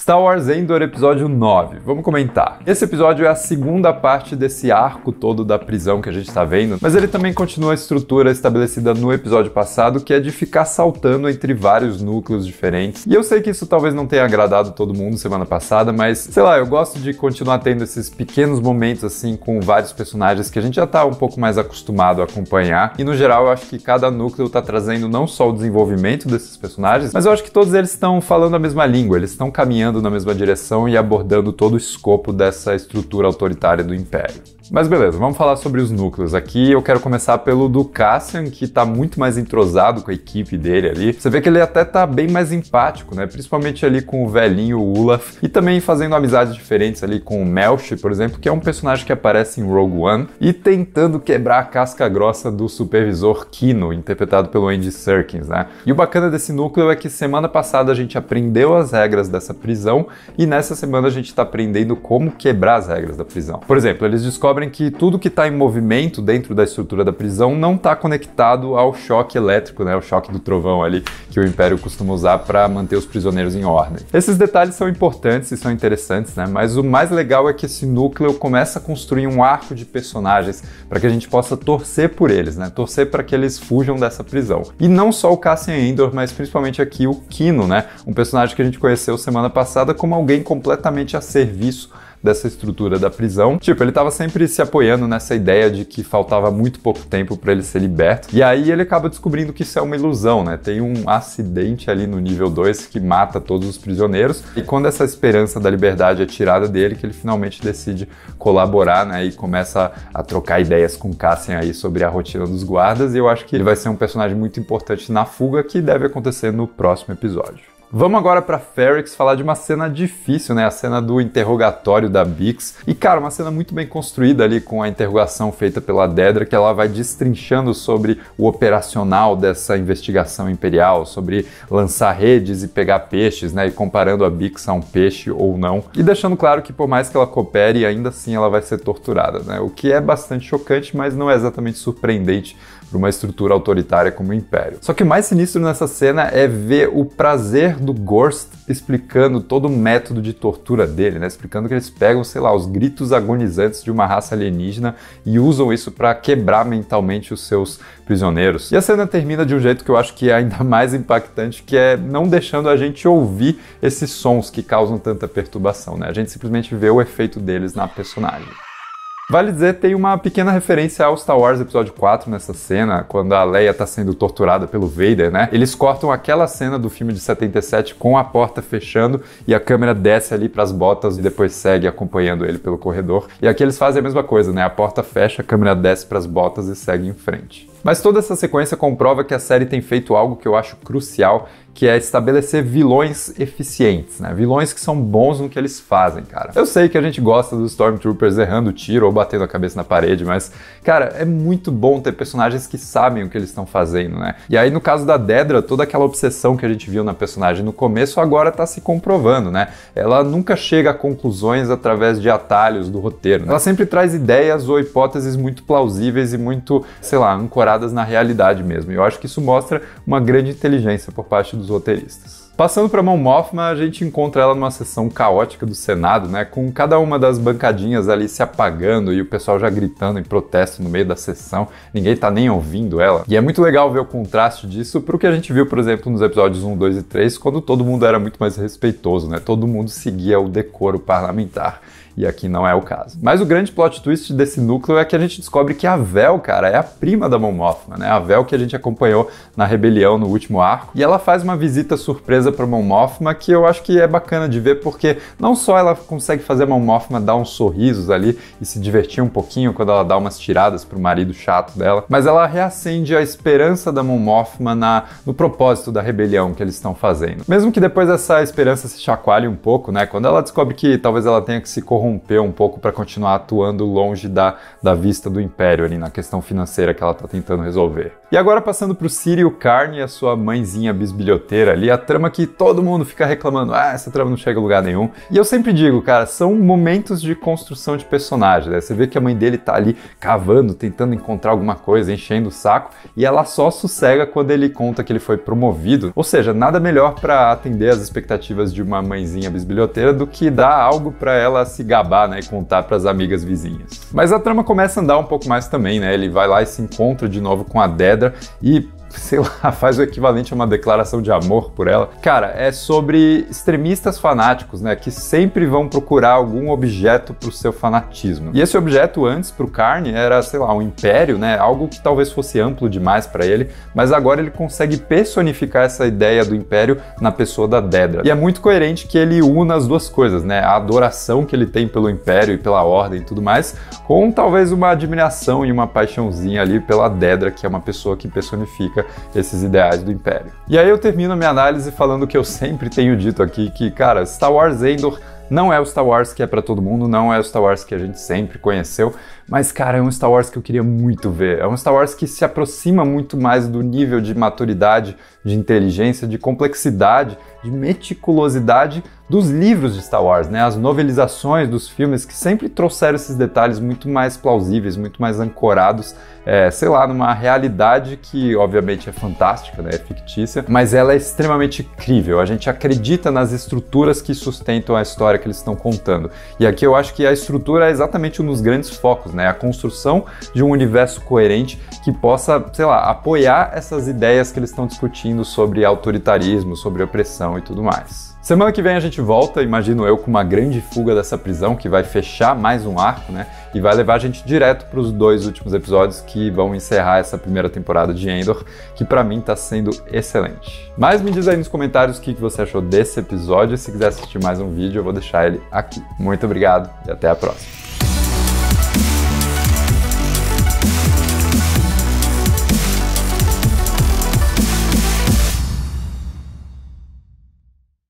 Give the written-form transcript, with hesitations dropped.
Star Wars Endor, episódio 9. Vamos comentar. Esse episódio é a segunda parte desse arco todo da prisão que a gente tá vendo, mas ele também continua a estrutura estabelecida no episódio passado, que é de ficar saltando entre vários núcleos diferentes. E eu sei que isso talvez não tenha agradado todo mundo semana passada, mas, sei lá, eu gosto de continuar tendo esses pequenos momentos assim com vários personagens que a gente já tá um pouco mais acostumado a acompanhar. E no geral eu acho que cada núcleo tá trazendo não só o desenvolvimento desses personagens, mas eu acho que todos eles estão falando a mesma língua, eles estão caminhando na mesma direção e abordando todo o escopo dessa estrutura autoritária do Império. Mas beleza, vamos falar sobre os núcleos aqui. Eu quero começar pelo do Cassian, que tá muito mais entrosado com a equipe dele ali. Você vê que ele até tá bem mais empático, né? Principalmente ali com o velhinho Ulaf, e também fazendo amizades diferentes ali com o Melch, por exemplo, que é um personagem que aparece em Rogue One, e tentando quebrar a casca grossa do supervisor Kino, interpretado pelo Andy Serkis, né? E o bacana desse núcleo é que semana passada a gente aprendeu as regras dessa prisão, e nessa semana a gente tá aprendendo como quebrar as regras da prisão. Por exemplo, eles descobrem que tudo que está em movimento dentro da estrutura da prisão não está conectado ao choque elétrico, né, o choque do trovão ali, que o Império costuma usar para manter os prisioneiros em ordem. Esses detalhes são importantes e são interessantes, né, mas o mais legal é que esse núcleo começa a construir um arco de personagens para que a gente possa torcer por eles, né, torcer para que eles fujam dessa prisão. E não só o Cassian Andor, mas principalmente aqui o Kino, né, um personagem que a gente conheceu semana passada como alguém completamente a serviço dessa estrutura da prisão. Tipo, ele tava sempre se apoiando nessa ideia de que faltava muito pouco tempo para ele ser liberto. E aí ele acaba descobrindo que isso é uma ilusão, né? Tem um acidente ali no nível 2 que mata todos os prisioneiros. E quando essa esperança da liberdade é tirada dele, que ele finalmente decide colaborar, né? E começa a trocar ideias com Cassian aí sobre a rotina dos guardas. E eu acho que ele vai ser um personagem muito importante na fuga, que deve acontecer no próximo episódio. Vamos agora pra Ferrix falar de uma cena difícil, né? A cena do interrogatório da Bix. E, cara, uma cena muito bem construída ali com a interrogação feita pela Dedra, que ela vai destrinchando sobre o operacional dessa investigação imperial, sobre lançar redes e pegar peixes, né? E comparando a Bix a um peixe ou não. E deixando claro que por mais que ela coopere, ainda assim ela vai ser torturada, né? O que é bastante chocante, mas não é exatamente surpreendente para uma estrutura autoritária como o Império. Só que o mais sinistro nessa cena é ver o prazer do Gorst explicando todo o método de tortura dele, né? Explicando que eles pegam, sei lá, os gritos agonizantes de uma raça alienígena e usam isso para quebrar mentalmente os seus prisioneiros. E a cena termina de um jeito que eu acho que é ainda mais impactante, que é não deixando a gente ouvir esses sons que causam tanta perturbação, né? A gente simplesmente vê o efeito deles na personagem. Vale dizer, tem uma pequena referência ao Star Wars Episódio 4 nessa cena, quando a Leia tá sendo torturada pelo Vader, né? Eles cortam aquela cena do filme de 77 com a porta fechando e a câmera desce ali pras botas e depois segue acompanhando ele pelo corredor. E aqui eles fazem a mesma coisa, né? A porta fecha, a câmera desce pras botas e segue em frente. Mas toda essa sequência comprova que a série tem feito algo que eu acho crucial, que é estabelecer vilões eficientes, né? Vilões que são bons no que eles fazem, cara. Eu sei que a gente gosta dos Stormtroopers errando tiro ou batendo a cabeça na parede, mas, cara, é muito bom ter personagens que sabem o que eles estão fazendo, né? E aí, no caso da Dedra, toda aquela obsessão que a gente viu na personagem no começo agora tá se comprovando, né? Ela nunca chega a conclusões através de atalhos do roteiro, né? Ela sempre traz ideias ou hipóteses muito plausíveis e muito, sei lá, ancoradas na realidade mesmo. E eu acho que isso mostra uma grande inteligência por parte dos roteiristas. Passando para Mon Mothma, a gente encontra ela numa sessão caótica do Senado, né, com cada uma das bancadinhas ali se apagando e o pessoal já gritando em protesto no meio da sessão, ninguém tá nem ouvindo ela. E é muito legal ver o contraste disso pro que a gente viu, por exemplo, nos episódios 1, 2 e 3, quando todo mundo era muito mais respeitoso, né, todo mundo seguia o decoro parlamentar. E aqui não é o caso. Mas o grande plot twist desse núcleo é que a gente descobre que a Vel, cara, é a prima da Mon Mothma, né? A Vel que a gente acompanhou na rebelião no último arco. E ela faz uma visita surpresa para Mon Mothma que eu acho que é bacana de ver, porque não só ela consegue fazer a Mon Mothma dar uns sorrisos ali e se divertir um pouquinho quando ela dá umas tiradas pro marido chato dela, mas ela reacende a esperança da Mon Mothma no propósito da rebelião que eles estão fazendo. Mesmo que depois essa esperança se chacoalhe um pouco, né? Quando ela descobre que talvez ela tenha que se corromper um pouco para continuar atuando longe da vista do Império ali na questão financeira que ela tá tentando resolver. E agora passando pro Círio Carne e a sua mãezinha bisbilhoteira ali, a trama que todo mundo fica reclamando, essa trama não chega a lugar nenhum. E eu sempre digo, cara, são momentos de construção de personagem, né? Você vê que a mãe dele tá ali cavando, tentando encontrar alguma coisa, enchendo o saco, e ela só sossega quando ele conta que ele foi promovido. Ou seja, nada melhor para atender as expectativas de uma mãezinha bisbilhoteira do que dar algo para ela se gabar, né, e contar para as amigas vizinhas. Mas a trama começa a andar um pouco mais também, né? Ele vai lá e se encontra de novo com a Dedra e, sei lá, faz o equivalente a uma declaração de amor por ela. Cara, é sobre extremistas fanáticos, né, que sempre vão procurar algum objeto pro seu fanatismo. E esse objeto antes, pro Carne, era, sei lá, um império, né, algo que talvez fosse amplo demais para ele, mas agora ele consegue personificar essa ideia do império na pessoa da Dedra. E é muito coerente que ele una as duas coisas, né, a adoração que ele tem pelo império e pela ordem e tudo mais, com talvez uma admiração e uma paixãozinha ali pela Dedra, que é uma pessoa que personifica esses ideais do Império. E aí eu termino a minha análise falando o que eu sempre tenho dito aqui, que, cara, Star Wars Endor não é o Star Wars que é pra todo mundo, não é o Star Wars que a gente sempre conheceu, mas, cara, é um Star Wars que eu queria muito ver. É um Star Wars que se aproxima muito mais do nível de maturidade, de inteligência, de complexidade, de meticulosidade dos livros de Star Wars, né? As novelizações dos filmes que sempre trouxeram esses detalhes muito mais plausíveis, muito mais ancorados, sei lá, numa realidade que, obviamente, é fantástica, né? É fictícia, mas ela é extremamente crível. A gente acredita nas estruturas que sustentam a história que eles estão contando. E aqui eu acho que a estrutura é exatamente um dos grandes focos, né? A construção de um universo coerente que possa, sei lá, apoiar essas ideias que eles estão discutindo sobre autoritarismo, sobre opressão e tudo mais. Semana que vem a gente volta, imagino eu, com uma grande fuga dessa prisão que vai fechar mais um arco, né? E vai levar a gente direto para os 2 últimos episódios que vão encerrar essa primeira temporada de Endor, que para mim tá sendo excelente. Mas me diz aí nos comentários o que você achou desse episódio. Se quiser assistir mais um vídeo, eu vou deixar ele aqui. Muito obrigado e até a próxima.